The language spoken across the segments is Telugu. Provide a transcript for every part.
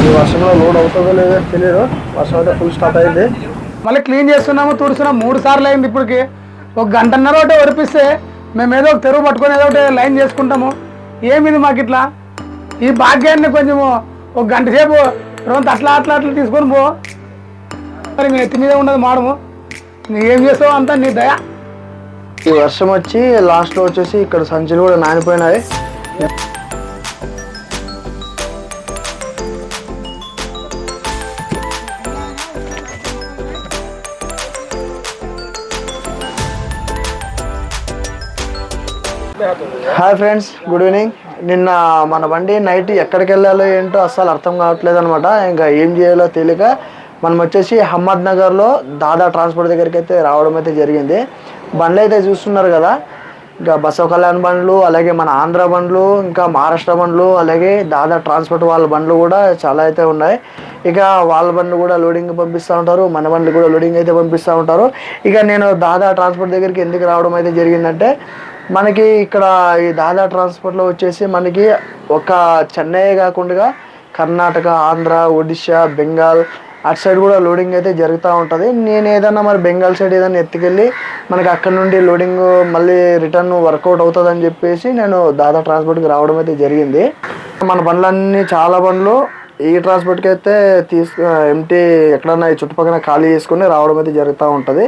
ఈ వర్షంలో లోడ్ అవుతుందో లేదో తెలియదు. వర్షం అయితే ఫుల్ స్టార్ట్ అయింది. మళ్ళీ క్లీన్ చేస్తున్నాము, తుడుస్తున్నాము. 3 సార్లు అయింది ఇప్పటికి. ఒక గంటన్నర ఒకటి ఒరిపిస్తే మేము ఏదో ఒక తెరువు పట్టుకొని ఏదో ఒకటి లైన్ చేసుకుంటాము. ఏమిది మాకు ఇట్లా ఈ భాగ్యాన్ని కొంచెము ఒక గంట సేపు రోజు అట్లా తీసుకొని పో. మరి మీ ఎత్తి మీద ఉండదు మాడము. ఏం చేస్తావు అంతా నీ దయ. ఈ వర్షం వచ్చి లాస్ట్లో వచ్చేసి ఇక్కడ సంచులు కూడా నానిపోయినాయి. Hi friends, good evening. నిన్న మన బండి నైట్ ఎక్కడికి వెళ్ళాలో ఏంటో అస్సలు అర్థం కావట్లేదు అనమాట. ఇంకా ఏం చేయాలో తెలియక మనం వచ్చేసి అహ్మద్నగర్లో దాదా ట్రాన్స్పోర్ట్ దగ్గరికి అయితే రావడం అయితే జరిగింది. బండ్లు అయితే చూస్తున్నారు కదా, ఇంకా బసవ కళ్యాణ్ బండ్లు, అలాగే మన ఆంధ్ర బండ్లు, ఇంకా మహారాష్ట్ర బండ్లు, అలాగే దాదా ట్రాన్స్పోర్ట్ వాళ్ళ బండ్లు కూడా చాలా అయితే ఉన్నాయి. ఇక వాళ్ళ బండ్లు కూడా లోడింగ్ పంపిస్తూ ఉంటారు, మన బండ్లు కూడా లోడింగ్ అయితే పంపిస్తూ ఉంటారు. ఇక నేను దాదా ట్రాన్స్పోర్ట్ దగ్గరికి ఎందుకు రావడం అయితే జరిగిందంటే, మనకి ఇక్కడ ఈ దాదా ట్రాన్స్పోర్ట్లో వచ్చేసి మనకి ఒక చెన్నై కాకుండా కర్ణాటక, ఆంధ్ర, ఒడిశా, బెంగాల్ అటు సైడ్ కూడా లోడింగ్ అయితే జరుగుతూ ఉంటుంది. నేను ఏదన్నా మరి బెంగాల్ సైడ్ ఏదైనా ఎత్తుకెళ్ళి మనకి అక్కడ నుండి లోడింగ్ మళ్ళీ రిటర్న్ వర్కౌట్ అవుతుందని చెప్పేసి నేను దాదా ట్రాన్స్పోర్ట్కి రావడం అయితే జరిగింది. మన బండ్లన్నీ చాలా బండ్లు ఈ ట్రాన్స్పోర్ట్కి అయితే ఎంటీ ఎక్కడన్నా ఈ చుట్టుపక్కల ఖాళీ చేసుకుని రావడం అయితే జరుగుతూ ఉంటుంది.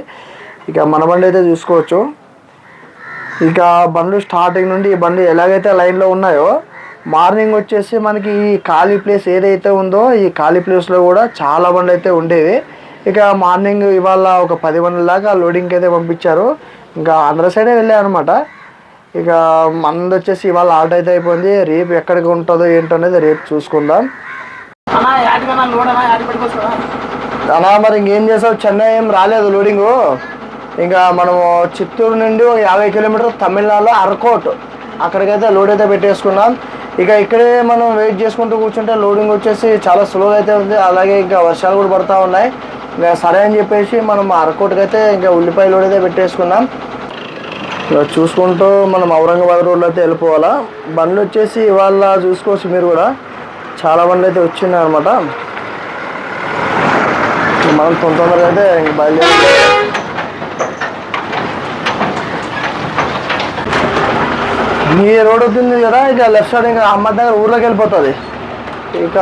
ఇక మన బండి అయితే చూసుకోవచ్చు. ఇక బండ్లు స్టార్టింగ్ నుండి ఈ బండ్లు ఎలాగైతే లైన్లో ఉన్నాయో, మార్నింగ్ వచ్చేసి మనకి ఈ ఖాళీ ప్లేస్ ఏదైతే ఉందో ఈ ఖాళీ ప్లేస్లో కూడా చాలా బండ్లు అయితే ఉండేవి. ఇక మార్నింగ్ ఇవాళ ఒక 10 బండ్ల దాకా లోడింగ్కి అయితే పంపించారు. ఇంకా ఆంధ్ర సైడే వెళ్ళాయి అనమాట. ఇక మనది వచ్చేసి ఇవాళ ఆట అయితే అయిపోయింది. రేపు ఎక్కడికి ఉంటుందో ఏంటో అనేది రేపు చూసుకుందాం. అలా మరి ఇంకేం చేసావు, చెన్నై ఏం రాలేదు లోడింగు. ఇంకా మనము చిత్తూరు నుండి 50 కిలోమీటర్ తమిళనాడులో అరకోట్, అక్కడికైతే లోడ్ అయితే పెట్టేసుకున్నాం. ఇక ఇక్కడే మనం వెయిట్ చేసుకుంటూ కూర్చుంటే లోడింగ్ వచ్చేసి చాలా స్లోగా అయితే ఉంది. అలాగే ఇంకా వర్షాలు కూడా పడుతూ ఉన్నాయి. ఇంకా సరే అని చెప్పేసి మనం అరకోట్కి అయితే ఇంకా ఉల్లిపాయ లోడ్ అయితే పెట్టేసుకున్నాం. ఇలా చూసుకుంటూ మనం ఔరంగాబాద్ రోడ్లో అయితే వెళ్ళిపోవాలా. బండ్లు వచ్చేసి ఇవాళ చూసుకోవచ్చు మీరు కూడా, చాలా బండ్లు అయితే వచ్చినాయి అనమాట. మనం తొందరగా అయితే బయలుదేరి ఈ రోడ్ అవుతుంది కదా, ఇక లెఫ్ట్ సైడ్ ఇంకా అహ్మద్నగర్ ఊర్లోకి వెళ్ళిపోతుంది. ఇక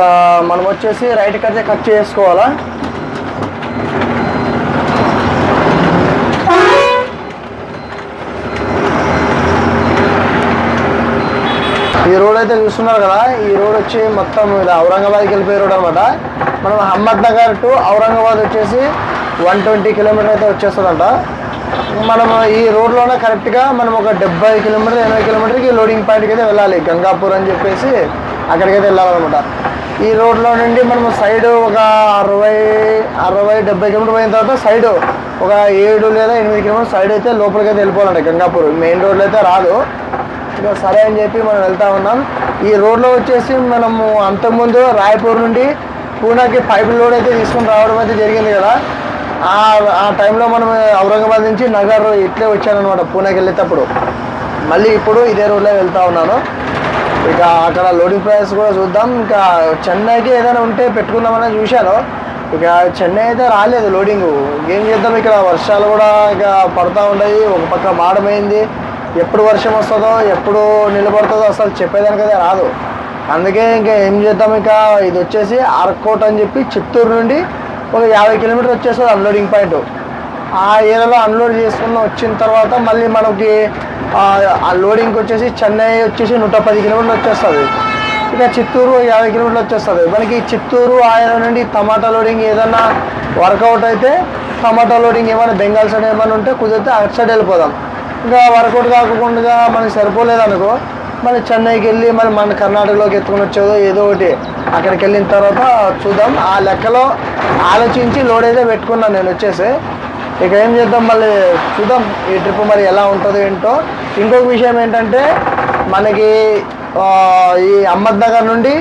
మనం వచ్చేసి రైట్ కట్ కట్ చేసుకోవాలా. ఈ రోడ్ అయితే చూస్తున్నారు కదా, ఈ రోడ్ వచ్చి మొత్తం ఇది ఔరంగాబాద్కి వెళ్ళిపోయే రోడ్ అనమాట. మనం అహ్మద్నగర్ టు ఔరంగాబాద్ వచ్చేసి 120 కిలోమీటర్ అయితే వచ్చేస్తుందంట. మనం ఈ రోడ్లోనే కరెక్ట్గా మనం ఒక 70 కిలోమీటర్ 80 కిలోమీటర్కి లోడింగ్ పాయింట్కి అయితే వెళ్ళాలి. గంగాపూర్ అని చెప్పేసి అక్కడికైతే వెళ్ళాలన్నమాట. ఈ రోడ్లో నుండి మనం సైడ్ ఒక 60-70 కిలోమీటర్ పోయిన తర్వాత సైడ్ ఒక 7 లేదా 8 కిలోమీటర్ సైడ్ అయితే లోపలికి అయితే వెళ్ళిపోవాలండి. గంగాపూర్ మెయిన్ రోడ్లో అయితే రాదు. ఇక సరే అని చెప్పి మనం వెళ్తా ఉన్నాం. ఈ రోడ్లో వచ్చేసి మనము అంతకుముందు రాయపూర్ నుండి పూనాకి పైప్ లోడ్ అయితే తీసుకుని రావడం అయితే జరిగింది కదా. ఆ టైంలో మనం ఔరంగాబాద్ నుంచి నగర్ ఇట్లే వచ్చానమాట పూణేకి వెళ్ళేటప్పుడు. మళ్ళీ ఇప్పుడు ఇదే రోడ్లో వెళ్తూ ఉన్నాను. ఇక అక్కడ లోడింగ్ ప్రైస్ కూడా చూద్దాం. ఇంకా చెన్నైకి ఏదైనా ఉంటే పెట్టుకుందామని చూశాను. ఇక చెన్నై అయితే రాలేదు లోడింగు. ఏం చేద్దాం, ఇక్కడ వర్షాలు కూడా ఇక పడుతూ ఉన్నాయి. ఒక పక్క మాడమైంది. ఎప్పుడు వర్షం వస్తుందో ఎప్పుడు నిలబడుతుందో అసలు చెప్పేదానికైతే రాదు. అందుకే ఇంకా ఏం చేద్దాం, ఇక ఇది వచ్చేసి అరకోట్ అని చెప్పి చిత్తూరు నుండి ఒక 50 కిలోమీటర్ వచ్చేస్తుంది అన్లోడింగ్ పాయింట్. ఆ ఏరియాలో అన్లోడ్ చేసుకుని వచ్చిన తర్వాత మళ్ళీ మనకి ఆ లోడింగ్కి వచ్చేసి చెన్నై వచ్చేసి 110 కిలోమీటర్లు వచ్చేస్తుంది. ఇక చిత్తూరు 50 కిలోమీటర్లు వచ్చేస్తుంది. మనకి చిత్తూరు ఆయన నుండి టమాటా లోడింగ్ ఏదన్నా వర్కౌట్ అయితే టమాటా లోడింగ్ ఏమైనా బెంగాల్ సైడ్ ఏమైనా ఉంటే కుదిరితే అటు సైడ్ వెళ్ళిపోదాం. ఇంకా వర్కౌట్ కాకుండా మనకి సరిపోలేదనుకో మళ్ళీ చెన్నైకి వెళ్ళి మళ్ళీ మన కర్ణాటకలోకి ఎత్తుకొని వచ్చేదో ఏదో ఒకటి అక్కడికి వెళ్ళిన తర్వాత చూద్దాం. ఆ లెక్కలో ఆలోచించి లోడ్ అయితే పెట్టుకున్నాను నేను వచ్చేసి. ఇక ఏం చేద్దాం, మళ్ళీ చూద్దాం ఈ ట్రిప్ మరి ఎలా ఉంటుందో ఏంటో. ఇంకొక విషయం ఏంటంటే, మనకి ఈ అహ్మద్నగర్ నుండి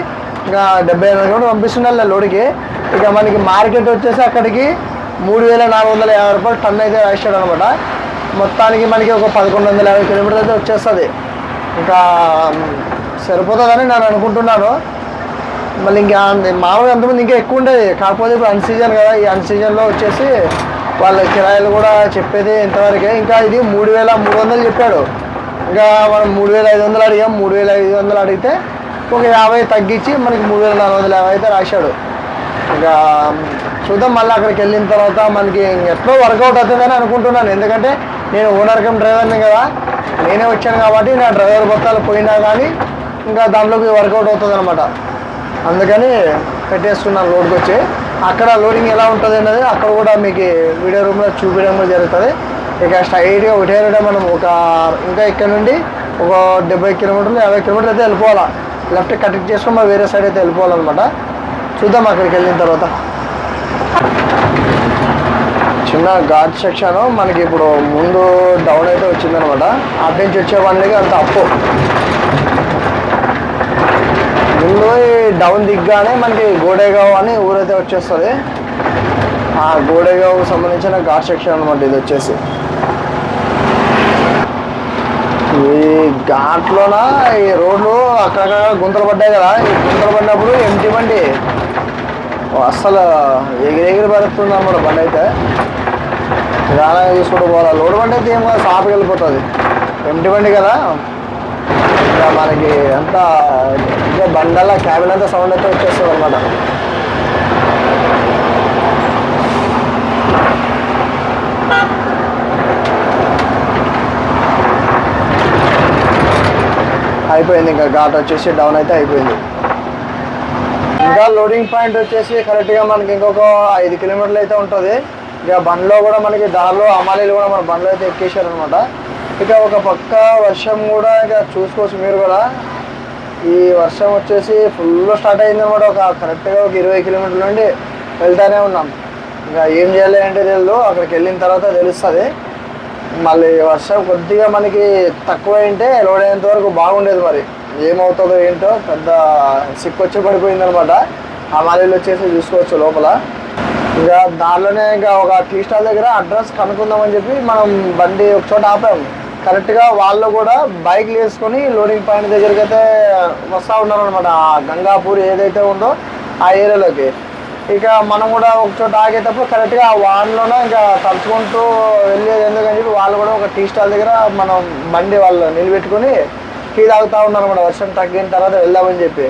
ఇంకా 70 కిలోమీటర్లు పంపిస్తున్నారు లోడ్కి. ఇక మనకి మార్కెట్ వచ్చేసి అక్కడికి 3,450 రూపాయలు టన్ అయితే వేసాడు అనమాట. మొత్తానికి మనకి ఒక 1,150 కిలోమీటర్లు అయితే వచ్చేస్తుంది. ఇంకా సరిపోతుందని నేను అనుకుంటున్నాను. మళ్ళీ ఇంకా మామూలుగా అంతమంది ఇంకా ఎక్కువ ఉండేది, కాకపోతే ఇప్పుడు అన్ సీజన్ కదా, ఈ అన్ సీజన్లో వచ్చేసి వాళ్ళ కిరాయిలు కూడా చెప్పేది ఇంతవరకే. ఇంకా ఇది 3,300 చెప్పాడు, ఇంకా మనం 3,500 అడిగాం. 3,500 అడిగితే ఒక 50 తగ్గించి మనకి 3,450 అయితే రాశాడు. ఇంకా చూద్దాం, మళ్ళీ అక్కడికి వెళ్ళిన తర్వాత మనకి ఎట్లో వర్కౌట్ అవుతుందని అనుకుంటున్నాను. ఎందుకంటే నేను ఓనర్ కమ్ డ్రైవర్ని కదా, నేనే వచ్చాను కాబట్టి నా డ్రైవర్ బొత్తాలు పోయినా కానీ ఇంకా దాంట్లోకి వర్కౌట్ అవుతుంది అనమాట. అందుకని పెట్టేసుకున్నాను లోడ్కి వచ్చి. అక్కడ లోడింగ్ ఎలా ఉంటుంది అన్నది అక్కడ కూడా మీకు వీడియో రూమ్లో చూపించడం కూడా జరుగుతుంది. ఇక స్ట్రైట్గా ఒకటే మనం ఇంకా ఇక్కడ నుండి ఒక 70 కిలోమీటర్లు 50 కిలోమీటర్లు అయితే వెళ్ళిపోవాలా. లెఫ్ట్ కటింగ్ చేసుకొని మనం వేరే సైడ్ అయితే వెళ్ళిపోవాలన్నమాట. చూద్దాం అక్కడికి వెళ్ళిన తర్వాత. చిన్న ఘాట్ సెక్షన్ మనకి ఇప్పుడు ముందు డౌన్ అయితే వచ్చిందనమాట. అటు నుంచి వచ్చే వాళ్ళకి అంత అప్పు. ముందు డౌన్ దిగ్గానే మనకి గోడేగావ్ అని ఊరైతే వచ్చేస్తుంది. ఆ గోడేగావ్కి సంబంధించిన ఘాట్ సెక్షన్ అనమాట ఇది వచ్చేసి. ఈ ఘాట్లోన ఈ రోడ్లు అక్కడక్కడ గుంతలు పడ్డాయి కదా, ఈ గుంతలు పడినప్పుడు ఎంటీ బండి అస్సలు ఎగిరెగిరి పడుతుంది అన్నమాట. బండి అయితే నిదానంగా తీసుకుంటూ పోవాలి. లోడ్ బండి అయితే ఏం కాదు, సాఫ్గా వెళ్ళిపోతుంది. ఎంటీ బండి కదా, ఇంకా మనకి అంతా ఇంకా బండల్లా క్యాబిన్ అంతా సౌండ్ అయితే వచ్చేస్తుంది అనమాట. అయిపోయింది, ఇంకా ఘాట్ వచ్చేసి డౌన్ అయితే అయిపోయింది. ఇంకా లోడింగ్ పాయింట్ వచ్చేసి కరెక్ట్గా మనకి ఇంకొక 5 కిలోమీటర్లు అయితే ఉంటుంది. ఇక బండ్లో కూడా మనకి దారిలో అమాలీలు కూడా మన బండ్లో అయితే ఎక్కేసారు అనమాట. ఇక ఒక పక్క వర్షం కూడా ఇక చూసుకోవచ్చు మీరు కూడా. ఈ వర్షం వచ్చేసి ఫుల్ స్టార్ట్ అయింది అనమాట. కరెక్ట్గా ఒక 20 కిలోమీటర్ల నుండి వెళ్తానే ఉన్నాం. ఇంకా ఏం చేయాలి అంటే తెలియదు, అక్కడికి వెళ్ళిన తర్వాత తెలుస్తుంది. మళ్ళీ వర్షం కొద్దిగా మనకి తక్కువ అయింటే లోడ్ అయ్యేంత వరకు బాగుండేది. మరి ఏమవుతుందో ఏంటో పెద్ద సిక్కొచ్చి పడిపోయింది అనమాట. ఆ మాలీలు వచ్చేసి చూసుకోవచ్చు లోపల. ఇంకా దానిలోనే ఇంకా ఒక టీ స్టాల్ దగ్గర అడ్రస్ కనుక్కుందామని చెప్పి మనం బండి ఒక చోట ఆపాము. కరెక్ట్గా వాళ్ళు కూడా బైక్లు వేసుకొని లోడింగ్ పాయింట్ దగ్గరికి అయితే వస్తూ ఉన్నారనమాట. ఆ గంగాపూర్ ఏదైతే ఉందో ఆ ఏరియాలోకి. ఇక మనం కూడా ఒక చోట ఆగేటప్పుడు కరెక్ట్గా ఆ వాన్లోనే ఇంకా తలుచుకుంటూ వెళ్ళేది ఎందుకని చెప్పి వాళ్ళు కూడా ఒక టీ స్టాల్ దగ్గర మనం బండి వాళ్ళు నిలబెట్టుకుని టీ తాగుతూ ఉన్నారన్నమాట. వర్షం తగ్గిన తర్వాత వెళ్దామని చెప్పి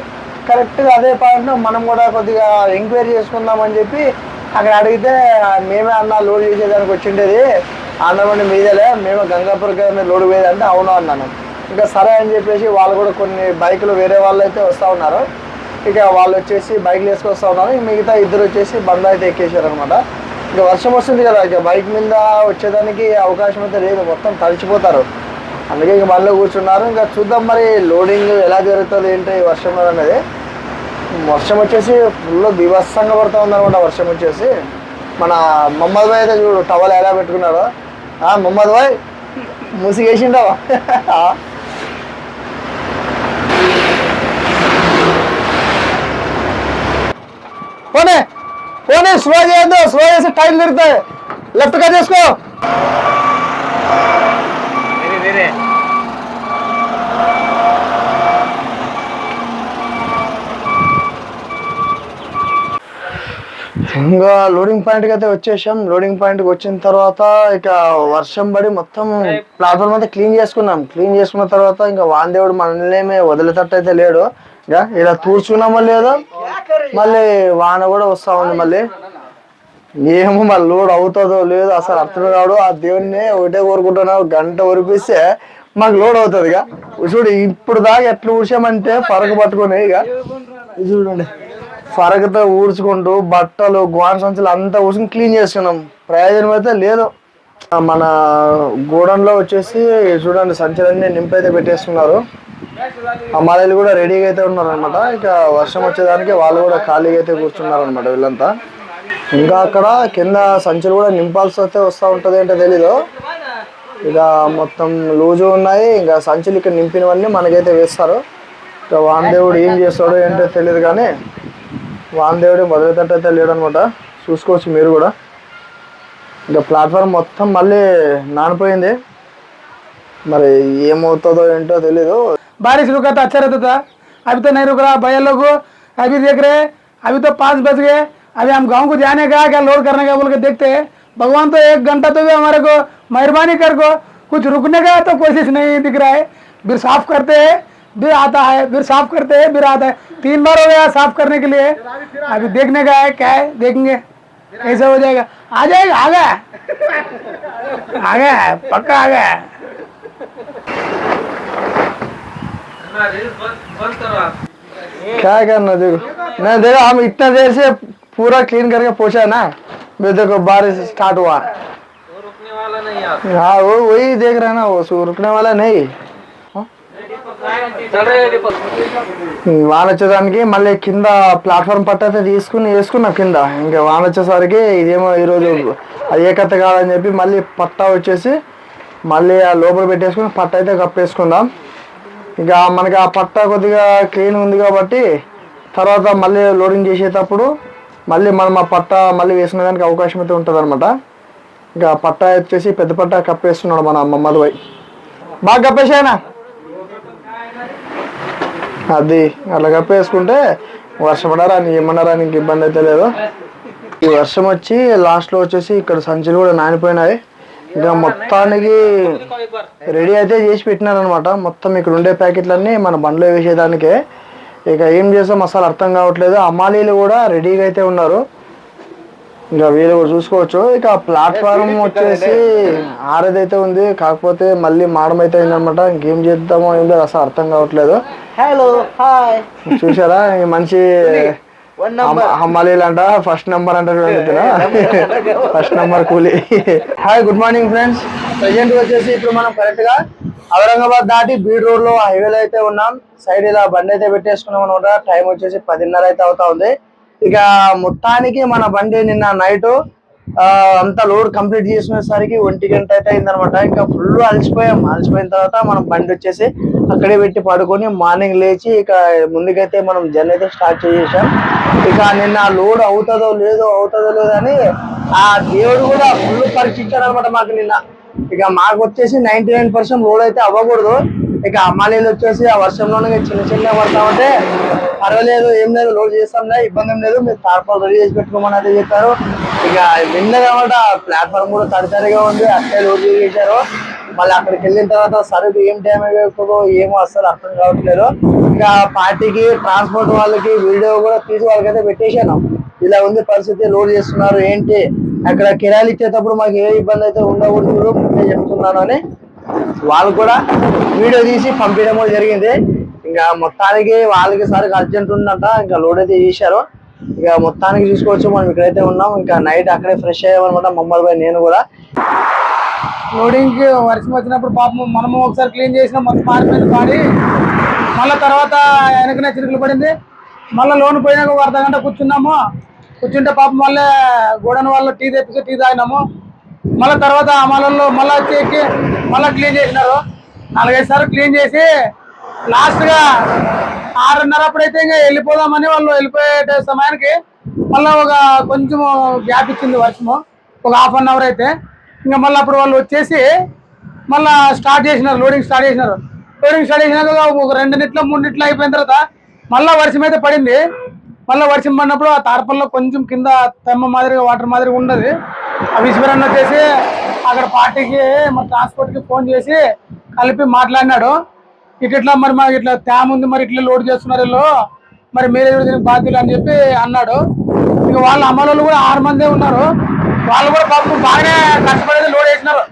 కరెక్ట్గా అదే పాయింట్లో మనం కూడా కొద్దిగా ఎంక్వైరీ చేసుకుందామని చెప్పి అక్కడ అడిగితే మేమే అన్న లోడ్ చేసేదానికి వచ్చిండేది, అన్నమండి మీదేలే, మేమే గంగాపూర్కి లోడ్ పోయేదంటే అవును అన్నాను. ఇంకా సరే అని చెప్పేసి వాళ్ళు కూడా కొన్ని బైకులు వేరే వాళ్ళు అయితే వస్తూ ఉన్నారు. ఇక వాళ్ళు వచ్చేసి బైక్లు వేసుకొస్తూ ఉన్నారు. మిగతా ఇద్దరు వచ్చేసి బండ్లు అయితే ఎక్కేసారు అనమాట. ఇక వర్షం వస్తుంది కదా, ఇక బైక్ మీద వచ్చేదానికి అవకాశం అయితే లేదు, మొత్తం తడిచిపోతారు. అందుకే ఇక బండ్లో కూర్చున్నారు. ఇంకా చూద్దాం మరి లోడింగ్ ఎలా జరుగుతుంది ఏంటి వర్షంలో అనేది. వర్షం వచ్చేసి ఫుల్ బీభత్సంగా పడుతూ ఉందన్నమాట. వర్షం వచ్చేసి మన మహమ్మద్ భాయ్ అయితే చూడు టవల్ ఎలా పెట్టుకున్నాడో. మహమ్మద్ భాయ్ ముసిగేసిండవా? పోనీ పోనీ స్లో చేయొద్దు, స్లో చేసి టైం తిరుగుతాయి. లెఫ్ట్ గా చేసుకో. ఇంకా లోడింగ్ పాయింట్కి అయితే వచ్చేసాం. లోడింగ్ పాయింట్కి వచ్చిన తర్వాత ఇక వర్షం పడి మొత్తం ప్లాట్ఫామ్ అంతా క్లీన్ చేసుకున్నాం. క్లీన్ చేసుకున్న తర్వాత ఇంకా వాందేవుడు మనల్ని వదిలేటట్టు అయితే లేడు. ఇక ఇలా తూర్చుకున్నామో లేదో మళ్ళీ వాన కూడా వస్తా ఉంది. మళ్ళీ ఏమో మళ్ళీ లోడ్ అవుతుందో లేదో అసలు అర్థం కాదు. ఆ దేవుడిని ఒకటే కోరుకుంటున్నావు, గంట ఉరిపిస్తే మాకు లోడ్ అవుతుంది. ఇక చూడు ఇప్పుడు దాకా ఎట్లా ఊడ్చామంటే పరకు పట్టుకుని ఇక చూడండి ఫరకతో ఊడ్చుకుంటూ బట్టలు గోడ సంచులు అంతా ఊడ్చుకుని క్లీన్ చేసుకున్నాం. ప్రయోజనం అయితే లేదు. మన గోడౌన్లో వచ్చేసి చూడండి సంచులన్నీ నింపైతే పెట్టేస్తున్నారు. అమ్మాయిలు కూడా రెడీగా అయితే ఉన్నారు అనమాట. ఇక వర్షం వచ్చేదానికి వాళ్ళు కూడా ఖాళీగా అయితే కూర్చున్నారు అనమాట వీళ్ళంతా. ఇంకా అక్కడ కింద సంచులు కూడా నింపాల్సి అయితే వస్తూ ఉంటుంది ఏంటో తెలీదు. ఇక మొత్తం లూజు ఉన్నాయి. ఇంకా సంచులు ఇక్కడ నింపినవన్నీ మనకైతే వేస్తారు. ఇక వాందేవుడు ఏం చేస్తాడో ఏంటో తెలియదు, కానీ వాందేవుడు మొదలెట్టయితే అయితే లేడనమాట. చూసుకోవచ్చు మీరు కూడా. ఇంకా ప్లాట్ఫామ్ మొత్తం మళ్ళీ నానిపోయింది. మరి ఏమవుతుందో ఏంటో తెలీదు. बारिश रुका था अच्छा रहता था, अभी तो नहीं रुक रहा भैया लोग अभी देख रहे, अभी तो 5 बज गए, अभी हम गांव को जाने का क्या लोड करने का बोल के देखते हैं। भगवान तो 1 घंटा तो भी हमारे को मेहरबानी कर को कुछ रुकने का तो कोशिश नहीं दिख रहा है। फिर साफ करते हैं फिर आता है, फिर साफ करते हैं फिर आता है, 3 बार हो गया साफ करने के लिए। अभी देखने का है क्या है, देखेंगे कैसे हो जाएगा। आ जाएगा, आ गया आ गया, पक्का आ गया। क्या करना, देखो नहीं देखो, हम इतना देर से पूरा क्लीन करके पहुंचा ना, मैं देखो बारिश स्टार्ट हुआ, वो रुकने वाला नहीं यार। हाँ वो वही देख रहे हैं ना, वो रुकने वाला नहीं। चल रहे వాన వచ్చేదానికి మళ్ళీ కింద ప్లాట్ఫామ్ పట్ట అయితే వేసుకున్నాం కింద, ఇంకా వాన వచ్చేసరికి ఇదేమో ఈరోజు ఏకత కాదని చెప్పి మళ్ళీ పట్టా వచ్చేసి మళ్ళీ ఆ లోపల పెట్టేసుకుని పట్ట అయితే కప్పేసుకుందాం. ఇక మనకి ఆ పట్ట కొద్దిగా క్లీన్ ఉంది కాబట్టి తర్వాత మళ్ళీ లోడింగ్ చేసేటప్పుడు మళ్ళీ మనం ఆ పట్ట మళ్ళీ వేసుకునే దానికి అవకాశం అయితే ఉంటుంది అనమాట. ఇక పట్ట వచ్చేసి పెద్ద పట్ట కప్పేస్తున్నాడు మన మమ్మది పోయి, బాగా కప్పేసాయనా. అది అట్లా కప్పేసుకుంటే వర్షం పడారా ఏమన్నారా నీకు ఇబ్బంది అయితే లేదు. ఈ వర్షం వచ్చి లాస్ట్లో వచ్చేసి ఇక్కడ సంచులు కూడా నానిపోయినాయి. ఇంకా మొత్తానికి రెడీ అయితే చేసి పెట్టినారనమాట. మొత్తం ఇక్కడ ఉండే ప్యాకెట్లన్నీ మన బండ్లో వేసేదానికే. ఇక ఏం చేస్తాం అసలు అర్థం కావట్లేదు. అమ్మాలీలు కూడా రెడీగా అయితే ఉన్నారు, ఇంకా వీళ్ళు కూడా చూసుకోవచ్చు. ఇక ప్లాట్ఫారం వచ్చేసి ఆరేదైతే ఉంది, కాకపోతే మళ్ళీ మాడం అయితే అయిందనమాట. ఇంకేం చేద్దామో ఏం లేదు అసలు అర్థం కావట్లేదు. హలో హాయ్, చూసారా ఈ మంచి హమ్మాలీలు అంట, ఫస్ట్ నెంబర్ అంటారు, ఫస్ట్ నెంబర్ కూలీ. Hi good morning friends. Present వచ్చేసి ఇప్పుడు మనం కరెక్ట్ గా ఔరంగాబాద్ దాటి బీడ్ రోడ్ లో హైవేలో అయితే ఉన్నాం. సైడ్ ఇలా బండి అయితే పెట్టేసుకున్నాం అనమాట. టైం వచ్చేసి 10:30 అయితే అవుతా ఉంది. ఇక మొత్తానికి మన బండి నిన్న నైట్ అంతా లోడ్ కంప్లీట్ చేసుకునేసరికి 1 గంట అయితే అయిందనమాట. ఇంకా ఫుల్ అలసిపోయిన తర్వాత మనం బండి వచ్చేసి అక్కడే పెట్టి పడుకొని మార్నింగ్ లేచి ఇక ముందుకైతే మనం జర్నీ అయితే స్టార్ట్ చేసేసాం. ఇక నిన్న లోడ్ అవుతుందో లేదో అని ఆ దేవుడు కూడా ఫుల్ పరీక్షించాడు అనమాట మాకు నిన్న. ఇక మాకు వచ్చేసి 99% లోడ్ అయితే అవ్వకూడదు. ఇక అమ్మాలీలు వచ్చేసి ఆ వర్షంలోనే చిన్న పడతామంటే పర్వాలేదు, ఏం లేదు, లోడ్ చేస్తాంలే, ఇబ్బంది ఏం లేదు, మీరు తార్పాలు రెడీ చేసి పెట్టుకోమని అయితే చెప్పారు. ఇక విన్నదన్నమాట. ప్లాట్ఫామ్ కూడా తడితడిగా ఉంది, అట్లే లోడ్ చేశారు. మళ్ళీ అక్కడికి వెళ్ళిన తర్వాత సరుకు ఏం డ్యామేజ్ అవుతుందో ఏమో అస్సలు అర్థం కావట్లేదు. ఇక పార్టీకి ట్రాన్స్పోర్ట్ వాళ్ళకి వీడియో కూడా తీసి వాళ్ళకైతే పెట్టేశాను, ఇలా ఉంది పరిస్థితి, లోడ్ చేస్తున్నారు ఏంటి, అక్కడ కిరాయిలు ఇచ్చేటప్పుడు మాకు ఏ ఇబ్బంది అయితే ఉండకూడదు ముందే చెప్తున్నాను అని వాళ్ళు కూడా వీడియో తీసి పంపించడం కూడా జరిగింది. ఇంకా మొత్తానికి వాళ్ళకి సరికి అర్జెంట్ ఉందంట, ఇంకా లోడ్ అయితే చేశారు. ఇక మొత్తానికి చూసుకోవచ్చు మనం ఇక్కడైతే ఉన్నాం. ఇంకా నైట్ అక్కడే ఫ్రెష్ అయ్యామన్నమాట మమ్మల్ని పోయి నేను కూడా. లోడింగ్ కి వర్షం వచ్చినప్పుడు పాపం మనము ఒకసారి క్లీన్ చేసినాం, మొత్తం మారిపోయింది బాడీ. మళ్ళీ తర్వాత వెనకనే చిరుకులు పడింది. మళ్ళీ లోన్ పోయినాక ఒక అర్ధగంట కూర్చుంటే పాపం మళ్ళీ గోడౌన్ వాళ్ళు టీ తెప్పిస్తే టీ తాగినాము. మళ్ళీ తర్వాత ఆ మళ్ళీ వచ్చి ఎక్కి మళ్ళీ క్లీన్ చేసినారు. 4-5 సార్లు క్లీన్ చేసి లాస్ట్ గా 6:30 అప్పుడైతే ఇంకా వెళ్ళిపోదామని వాళ్ళు వెళ్ళిపోయే సమయానికి మళ్ళీ ఒక కొంచెం గ్యాప్ ఇచ్చింది వర్షము, ఒక ½ అన్ అవర్ అయితే. ఇంకా మళ్ళీ అప్పుడు వాళ్ళు వచ్చేసి మళ్ళీ స్టార్ట్ చేసినారు, లోడింగ్ స్టార్ట్ చేసినాక ఒక 2 నిట్లు 3 నిట్లు అయిపోయిన తర్వాత మళ్ళీ వర్షం అయితే పడింది. మళ్ళీ వర్షం పడినప్పుడు ఆ తార్పల్లో కొంచెం కింద తెమ్మ మాదిరిగా వాటర్ మాదిరిగా ఉండదు. ఆ విశ్వరన్న వచ్చేసి అక్కడ పార్టీకి మన ట్రాన్స్పోర్ట్కి ఫోన్ చేసి కలిపి మాట్లాడినాడు. ఇట్లా మరి మాకు ఇట్లా తేమ ఉంది, మరి ఇట్లా లోడ్ చేస్తున్నారు వీళ్ళు, మరి మీరే దీనికి బాధ్యులు అని చెప్పి అన్నాడు. ఇక వాళ్ళ అమ్మలు కూడా 6 మందే ఉన్నారు. వాళ్ళు కూడా పాపం బాగానే కష్టపడేది లోడ్ వేసినారు.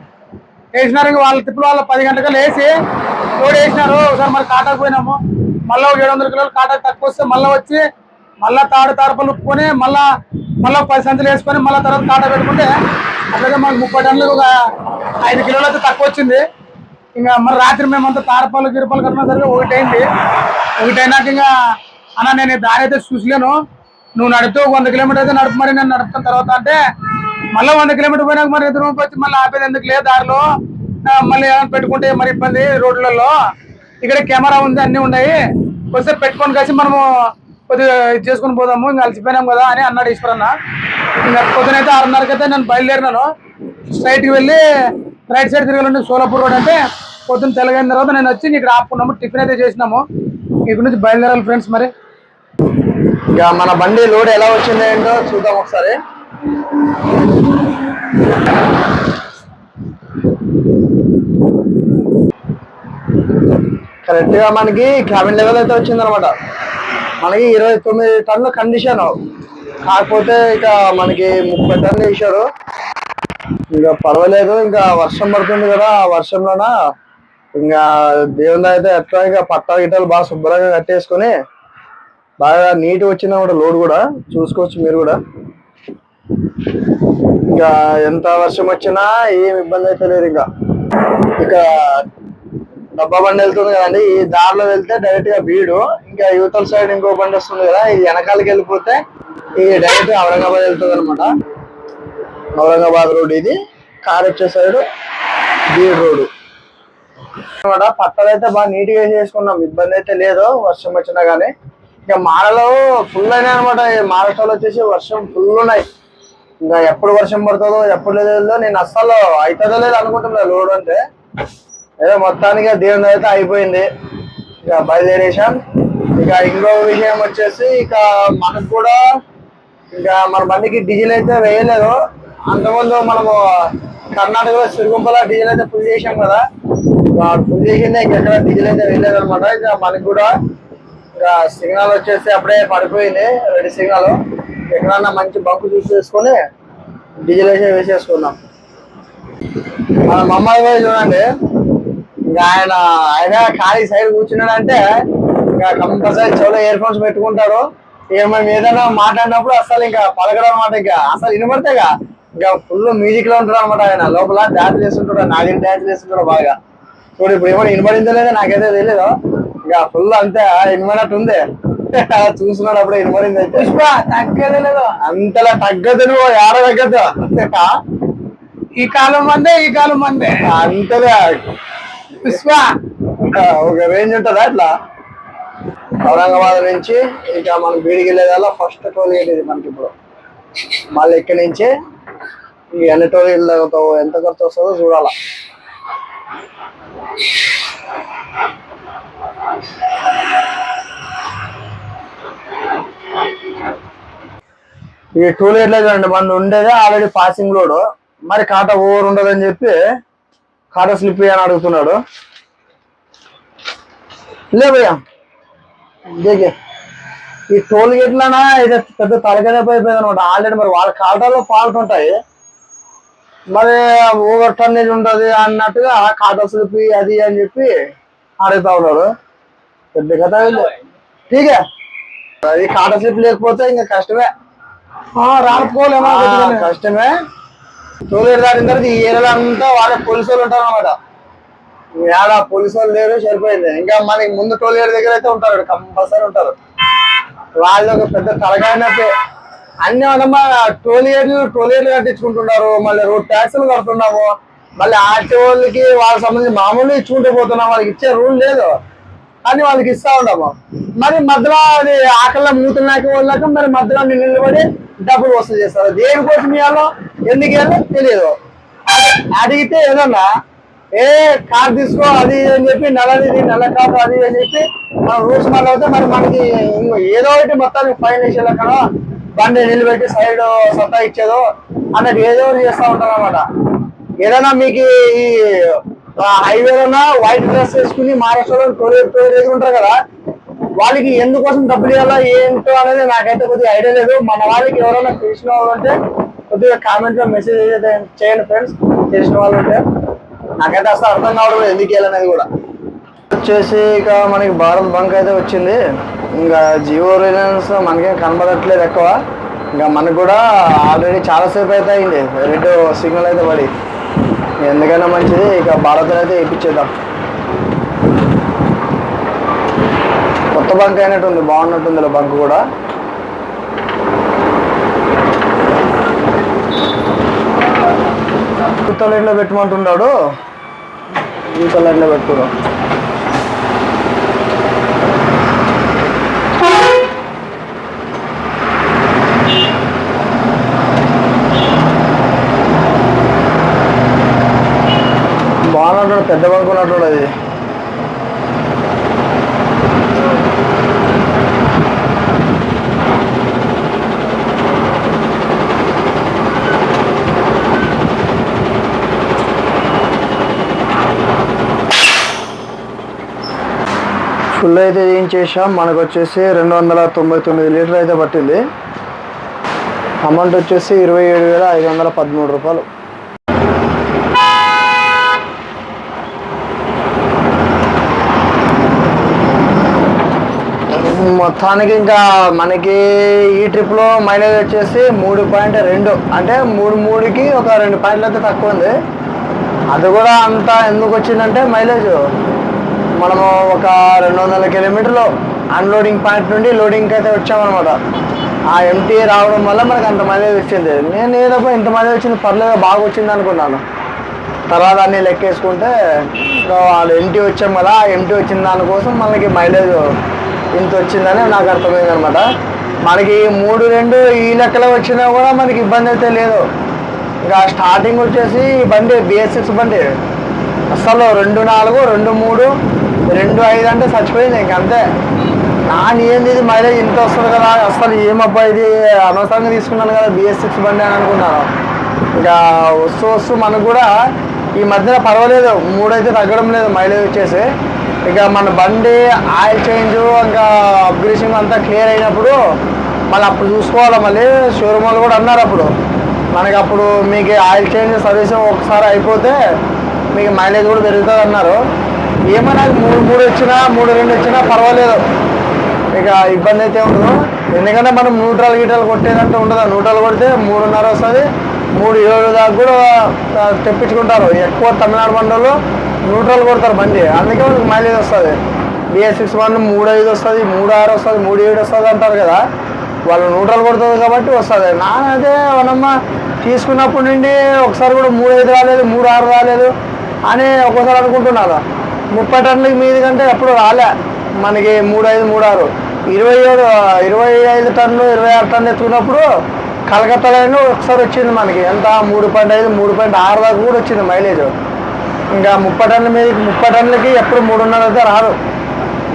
ఇంక వాళ్ళ తిప్పులు వాళ్ళ 10 గంటలకు వేసి లోడ్ వేసినారు. ఒకసారి మరి కాటాకు పోయినాము, మళ్ళీ 700 కిలోలు కాటాకు తక్కువ వస్తే మళ్ళీ వచ్చి మళ్ళీ తాడుపలు ఉప్పుకొని మళ్ళీ 10 సంచులు వేసుకొని మళ్ళీ తర్వాత కాటా పెట్టుకుంటే అట్లాగే మాకు 30 టన్నులు ఒక 5 కిలోలు అయితే తక్కువ వచ్చింది. ఇంకా మరి రాత్రి మేమంతా తారపాలు కట్టిన సరిగ్గా 1 అయింది. 1 అయినాక ఇంకా అన్న నేను దారి అయితే చూసలేను, నువ్వు నడుపుతూ 100 కిలోమీటర్ అయితే నడుపు, మరి నేను నడుపుతాను తర్వాత అంటే మళ్ళీ 100 కిలోమీటర్ పోయినాక మరి ఎదురు వచ్చి మళ్ళీ ఆపేది ఎందుకు లేదు దారిలో, మళ్ళీ ఏమైనా పెట్టుకుంటే మరి ఇబ్బంది రోడ్లలో, ఇక్కడ కెమెరా ఉంది అన్నీ ఉన్నాయి, వస్తే పెట్టుకొని కలిసి మనము కొద్దిగా ఇది చేసుకుని పోదాము, ఇంకా అలసిపోయినాం కదా అని అన్నాడు ఈశ్వరన్న. ఇంకా పొద్దునైతే 6:30కి అయితే నేను బయలుదేరినాను. స్ట్రైట్కి వెళ్ళి రైట్ సైడ్ తిరగాలండి సోలాపూర్ రోడ్ అంటే పొద్దున్న తెల్లగైన తర్వాత నేను వచ్చి ఇక్కడ ఆపుకున్నాము, టిఫిన్ అయితే చేసినాము. ఇక్కడ నుంచి బయలుదేరాలి ఫ్రెండ్స్. మరి ఇక మన బండి లోడ్ ఎలా వచ్చింది ఏంటో చూద్దాం ఒకసారి. కరెక్ట్ గా మనకి క్యాబిన్ లెవెల్ అయితే వచ్చింది అనమాట. మనకి 29 టన్నుల కండిషన్, కాకపోతే ఇక మనకి 30 టన్నులు వేసాడు. ఇంకా పర్వాలేదు, ఇంకా వర్షం పడుతుంది కదా, ఆ వర్షంలోన ఇంకా దేవుని అయితే ఎట్లా ఇక పట్టా గిట్టలు బాగా శుభ్రంగా కట్టేసుకొని బాగా నీట్ వచ్చిందన్నమాట. లోడ్ కూడా చూసుకోవచ్చు మీరు కూడా. ఇంకా ఎంత వర్షం వచ్చినా ఏం ఇబ్బంది అయితే లేదు. ఇక డబ్బా బండి వెళ్తుంది కదండి, ఈ దారిలో వెళ్తే డైరెక్ట్ గా బీడు, ఇంకా యువతల సైడ్ ఇంకో బండి వస్తుంది కదా, ఇది వెనకాలకి వెళ్ళిపోతే ఈ డైరెక్ట్ ఔరంగాబాద్ వెళ్తుంది అనమాట. ఔరంగాబాద్ రోడ్ ఇది, కార్ వచ్చే సైడ్ బీడ్ రోడ్ అనమాట. పట్టలు అయితే బాగా నీట్ గా చేసుకున్నాం, ఇబ్బంది అయితే లేదు వర్షం వచ్చినా గానీ. ఇక మాడలో ఫుల్ అయినాయి అనమాట. మహారాష్ట్రలో వచ్చేసి వర్షం ఫుల్ ఉన్నాయి. ఇంకా ఎప్పుడు వర్షం పడుతుందో ఎప్పుడు లేదో నేను అస్సలు అవుతుందో లేదు అనుకుంటున్నా. లోడ్ అంటే ఏదో మొత్తానికి దేవుని అయితే అయిపోయింది. ఇక బయలుదేరేసాం. ఇక ఇంకో విషయం వచ్చేసి ఇక మనకు కూడా ఇంకా మన బండికి డీజిల్ అయితే వేయలేదు. అంతకుముందు మనము కర్ణాటకలో సిరుగుంపల డీజిల్ అయితే ఫుల్ చేసాం కదా, ఫుల్ చేసిందే ఇంకెక్కడ డీజిల్ అయితే వేయలేదు అనమాట. ఇక మనకి కూడా ఇక సిగ్నల్ వచ్చేసి అప్పుడే పడిపోయింది, రెడ్ సిగ్నల్. ఎక్కడన్నా మంచి బంకు చూసేసుకొని డీజిల్ అయితే వేసేసుకున్నాం. మన మమ్మాయి చూడండి, ఇంకా ఆయన ఖాళీ సైడ్ కూర్చున్నాడంటే ఇంకా కంపల్సరీ చెవులో ఇయర్ ఫోన్స్ పెట్టుకుంటాడు. ఇక మేము ఏదైనా మాట్లాడినప్పుడు అసలు ఇంకా పలకడం అనమాట. ఇంకా అసలు వినబడితే ఇంకా ఫుల్ మ్యూజిక్ లో ఉంటాడు అనమాట. ఆయన లోపల డాన్స్ చేస్తుంటాడు, నాగేం డాన్స్ చేస్తుంటాడు బాగా. చూడు ఇప్పుడు ఏమైనా వినబడిందో లేదో నాకైతే తెలియదు, ఇక ఫుల్ అంతే వినబడినట్టు ఉంది. చూస్తున్నాడు అప్పుడే వినబడింది అయితే. తగ్గదే లేదు, అంతలా తగ్గదు, నువ్వు ఏడ తగ్గదు. ఈ కాలం మందే ఈ కాలం మందే అంతలే పుష్ప. ఒక రేంజ్ ఉంటుందా అట్లా. ఔరంగాబాద్ నుంచి ఇక మనం బీడికి వెళ్ళేదాలో ఫస్ట్ టోల్ గేట్ ఇది మనకి. ఇప్పుడు మళ్ళీ ఇక్కడి నుంచి ఈ అన్ని టోల్ గేట్ ఎంత ఖర్చు వస్తుందో చూడాలా. ఈ టోల్ గేట్ లో చూడండి, మన ఉండేదే ఆల్రెడీ పాసింగ్ లోడ్. మరి కాటా ఓవర్ ఉండదని చెప్పి కాటా స్లిప్ అని అడుగుతున్నాడు. లే భయ్యా దేకే, ఈ టోల్ గేట్లనా ఇది పెద్ద తలకదైపోయింది అనమాట. ఆల్రెడీ మరి వాళ్ళ ఖాతాలో ఫాల్ట్ ఉంటాయి, మరి ఓవర్ టన్నేజ్ ఉంటుంది అన్నట్టుగా ఖాతా స్లిప్ అది అని చెప్పి అడుగుతా ఉన్నాడు. పెద్ద కథ ఠీకే. అది ఖాతా స్లిప్ లేకపోతే ఇంకా కష్టమే, రాకపోలేమో కష్టమే. టోల్ గేట్ దాటిన తర్వాత ఈ ఏరియాలో అంతా వాళ్ళ పోలీసు వాళ్ళు ఉంటారు అనమాట. ఏడ పోలీసు వాళ్ళు లేరు, సరిపోయింది. ఇంకా మనకి ముందు టోల్ గేట్ దగ్గర అయితే ఉంటారు, కంపల్సరీ ఉంటారు. వాళ్ళు ఒక పెద్ద తలకాయనట్టే అన్ని మనమ్మ టోల్ గేట్లు కట్టించుకుంటున్నారు. మళ్ళీ రోడ్ ట్యాక్సులు కడుతున్నాము, మళ్ళీ ఆర్టీ వాళ్ళకి వాళ్ళకి సంబంధించి మామూలు ఇచ్చుకుంటూ పోతున్నాం. వాళ్ళకి ఇచ్చే రూల్ లేదు కానీ వాళ్ళకి ఇస్తా ఉన్నాము. మరి మధ్యలో అది ఆకలిలో మూతులు నాకి వాళ్ళక మరి మధ్యలో నిలబడి డబ్బులు వసూలు చేస్తారు. దేనికోసం ఇవ్వాలో ఎందుకు ఇవ్వాలో తెలియదు. అడిగితే ఏదన్నా కార్ తీసుకో అది అని చెప్పి నల్ల కాదు అది అని చెప్పి మనం రూల్స్ మాట్లాడితే మరి మనకి ఏదో ఒకటి మొత్తానికి ఫైన్ వేసేలా కదా, బండి నిలబెట్టి సైడ్ సత్తా ఇచ్చేదో అన్నట్టు ఏదో ఒకటి చేస్తూ ఉంటారు అనమాట. ఏదైనా మీకు ఈ హైవేలోనా వైట్ డ్రెస్ వేసుకుని మహారాష్ట్రలో టోల్ దగ్గర ఉంటారు కదా, వాళ్ళకి ఎందుకోసం డబ్బులు ఇవ్వాలా ఏంటో అనేది నాకైతే కొద్దిగా ఐడియా లేదు. మన వాళ్ళకి ఎవరైనా తెలిసిన వాళ్ళు ఉంటే కొద్దిగా కామెంట్ లో మెసేజ్ చేయండి ఫ్రెండ్స్, తెలిసిన వాళ్ళు ఉంటే. నాకైతే అసలు అర్థం కావడం ఎందుకు వెళ్ళనేది కూడా. వచ్చేసి ఇక మనకి భారత్ బంక్ అయితే వచ్చింది. ఇంకా జియో రిలయన్స్ మనకేం కనబడట్లేదు ఎక్కువ. ఇంకా మనకు కూడా ఆల్రెడీ చాలాసేపు అయితే అయింది రెడ్ సిగ్నల్ అయితే పడి. ఎందుకైనా మంచిది ఇక భారత్ అయితే వేయించేద్దాం. కొత్త బంక్ అయినట్టుంది, బాగున్నట్టుంది బంక్ కూడా. కొత్త లైన్లో పెట్టమంటున్నాడు, కొత్త లైన్లో పెట్టుకున్నాం. బాగున్నట్టు పెద్ద బంక్ ఉన్నట్టు అది. ఫుల్ అయితే ఏం చేసాం, మనకు వచ్చేసి 299 లీటర్లు అయితే పట్టింది. అమౌంట్ వచ్చేసి 27,513 రూపాయలు. మొత్తానికి ఇంకా మనకి ఈ ట్రిప్లో మైలేజ్ వచ్చేసి 3.2, అంటే 3కి ఒక 2 పాయింట్లు అయితే తక్కువ ఉంది. అది కూడా అంత ఎందుకు వచ్చిందంటే మైలేజ్ మనము ఒక 200 కిలోమీటర్లు అన్లోడింగ్ పాయింట్ నుండి లోడింగ్కి అయితే వచ్చామన్నమాట. ఆ ఎంటీ రావడం వల్ల మనకు అంత మైలేజ్ వచ్చింది. నేను ఏదో ఇంత మైలేజ్ వచ్చింది, పర్లేదు బాగా వచ్చింది అనుకున్నాను. తర్వాత అన్నీ లెక్కేసుకుంటే వాళ్ళు ఎంటీ వచ్చాం కదా, ఆ ఎంటీ వచ్చిన దానికోసం మనకి మైలేజ్ ఇంత వచ్చిందని నాకు అర్థమైంది అనమాట. మనకి 3.2 ఈ లెక్కలో వచ్చినా కూడా మనకి ఇబ్బంది అయితే లేదు. ఇంకా స్టార్టింగ్ వచ్చేసి బండి BS6 బండి అసలు 2.4, 2.3, 2.5 అంటే చచ్చిపోయింది. ఇంకంతే ఏంది ఇది మైలేజ్ ఇంత వస్తుంది కదా, అసలు ఏమబ్బా ఇది అనవసరంగా తీసుకున్నాను కదా BS6 బండి అని అనుకున్నాను. ఇంకా వస్తూ మనకు కూడా ఈ మధ్యన పర్వాలేదు, 3 అయితే తగ్గడం లేదు మైలేజ్ వచ్చేసి. ఇక మన బండి ఆయిల్ చేంజ్ ఇంకా అప్గ్రేడింగ్ అంతా క్లియర్ అయినప్పుడు మళ్ళీ అప్పుడు చూసుకోవాలి. మళ్ళీ షోరూమ్ వాళ్ళు కూడా అన్నారు అప్పుడు మనకి, అప్పుడు మీకు ఆయిల్ చేంజ్ సర్వీస్ ఒకసారి అయిపోతే మీకు మైలేజ్ కూడా పెరుగుతుంది అన్నారు. ఏమన్నా 3 వచ్చినా 3.2 వచ్చినా పర్వాలేదు, ఇక ఇబ్బంది అయితే ఉండదు. ఎందుకంటే మనం న్యూట్రల్ గీటలు కొట్టేదంటే ఉండదు. న్యూట్రల్ కొడితే 3.5 వస్తుంది, 3.7 దాకా కూడా తెప్పించుకుంటారు. ఎక్కువ తమిళనాడు బండ్లు న్యూట్రల్ కొడతారు బండి, అందుకే వాళ్ళకి మైలేజ్ వస్తుంది. BS6 బండి 3.5 వస్తుంది, 3.6 వస్తుంది, 3.7 వస్తుంది అంటారు కదా, వాళ్ళు న్యూట్రల్ కొడుతుంది కాబట్టి వస్తుంది. నానైతే మనమ్మ తీసుకున్నప్పటి నుండి ఒకసారి కూడా 3.5 రాలేదు, 3.6 రాలేదు అని ఒక్కోసారి అనుకుంటున్నాను. 30 టన్నులకి మీది కంటే ఎప్పుడు రాలే మనకి 3.5, 3.6. 25 టన్నులు 26 టన్నులు ఎత్తుకున్నప్పుడు కలకత్తాలో ఒకసారి వచ్చింది మనకి ఎంత 3.5, 3.6 దాకా కూడా వచ్చింది మైలేజ్. ఇంకా 30 టన్నుల మీద 30 టన్నులకి ఎప్పుడు 3.5 అయితే రాదు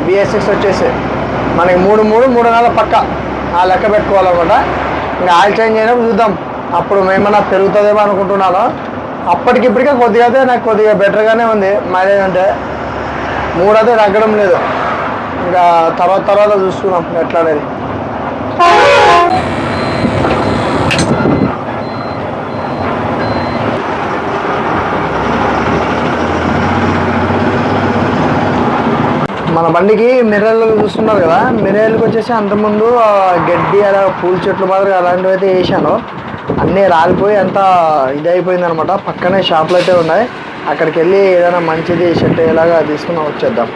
BS6 వచ్చేసి. మనకి 3, 3.5 పక్క ఆ లెక్క పెట్టుకోవాలన్నమాట. ఇంకా ఆయిల్ చేంజ్ అయినప్పుడు చూద్దాం, అప్పుడు మేమన్నా పెరుగుతుందేమో అనుకుంటున్నాను. అప్పటికిప్పటికే కొద్దిగా అయితే నాకు కొద్దిగా బెటర్గానే ఉంది మైలేజ్, అంటే 3 అయితే తగ్గడం లేదు. ఇంకా తర్వాత చూసుకున్నాం ఎట్లా అనేది. మన బండికి మిర్రర్లు చూస్తున్నారు కదా, మిర్రర్లకు వచ్చేసి అంతకుముందు గడ్డి అలా పూల చెట్లు మాదిరి అలాంటివి అయితే వేసాను. అన్నీ రాలిపోయి అంతా ఇది అయిపోయింది అనమాట. పక్కనే షాపులు అయితే ఉన్నాయి, అక్కడికి వెళ్ళి ఏదైనా మంచిది సెట్ అయ్యేలాగా తీసుకుని వచ్చేద్దాం.